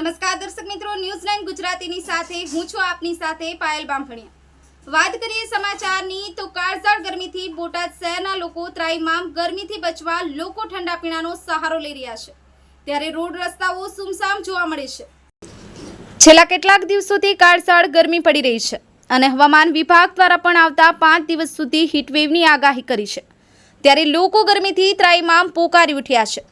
નમસ્કાર દર્શક મિત્રો, ન્યૂઝ9 ગુજરાતીની સાથે હું છું આપની સાથે પાયલ બામફણિયા। વાત કરીએ સમાચારની તો કાળઝાળ ગરમીથી બોટાદ શહેરના લોકો ત્રાહિમામ ગરમીથી બચવા લોકો ઠંડા પીણાનો સહારો લઈ રહ્યા છે, ત્યારે રોડ રસ્તાઓ સુમસામ જોવા મળે છે। છેલ્લા કેટલાક દિવસોથી કાળઝાળ ગરમી પડી રહી છે અને હવામાન વિભાગ દ્વારા પણ આવતા 5 દિવસ સુધી હીટવેવની આગાહી કરી છે, ત્યારે લોકો ગરમીથી ત્રાહિમામ પોકારી ઉઠ્યા છે।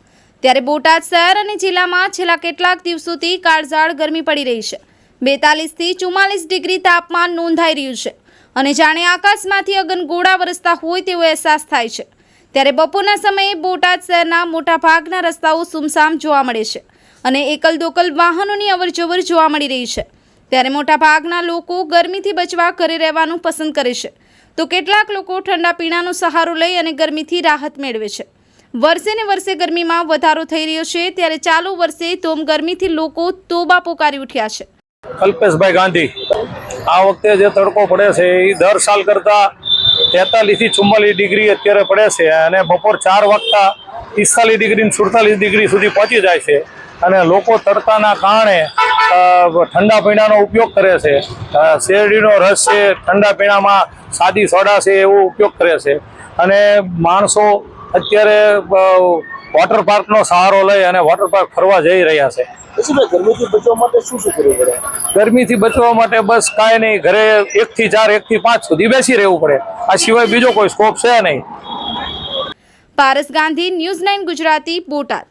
ત્યારે બોટાદ શહેર અને જિલ્લામાં છેલ્લા કેટલાક દિવસોથી કાળઝાળ ગરમી પડી રહી છે। 42 થી 44 ડિગ્રી તાપમાન નોંધાઈ રહ્યું છે અને જાણે આકાશમાંથી અગનગોળા વરસતા હોય તેવો અહેસાસ થાય છે। ત્યારે બપોરના સમયે બોટાદ શહેરના મોટાભાગના રસ્તાઓ સુમસામ જોવા મળે છે અને એકલ દોકલ વાહનોની અવરજવર જોવા મળી રહી છે। ત્યારે મોટાભાગના લોકો ગરમીથી બચવા ઘરે રહેવાનું પસંદ કરે છે, તો કેટલાક લોકો ઠંડા પીણાનો સહારો લઈ અને ગરમીથી રાહત મેળવે છે। વર્ષે ને વર્ષે ગરમીમાં વધારો થઈ રહ્યો છે, ત્યારે ચાલુ વર્ષે તોમ ગરમીથી લોકો તોબા પોકારી ઉઠ્યા છે। કલ્પેશભાઈ ગાંધી, આ વખતે જે તડકો પડે છે એ દર સાલ કરતા 43 થી 44 ડિગ્રી અત્યારે પડે છે અને બપોર 4 વાગતા 45 ડિગ્રી 47 ડિગ્રી સુધી પહોંચી જાય છે અને લોકો તડકાના કારણે ઠંડા પીણાનો ઉપયોગ કરે છે। શેરડીનો રસ છે, ઠંડા પીણામાં સાદી સોડા છે એવો ઉપયોગ કરે છે અને માણસો અત્યારે વોટર પાર્કનો સહારો લઈ અને વોટર પાર્ક ફરવા જઈ રહ્યા છે। ગરમીથી બચવા માટે શું કરવું પડે? ગરમીથી બચવા માટે બસ કાંઈ નહીં, ઘરે 1 થી 4 1 થી 5 સુધી બેસી રહેવું પડે, આ સિવાય બીજો કોઈ સ્કોપ છે નહીં। પારસ ગાંધી, ન્યૂઝ9 ગુજરાતી, બોટાદ।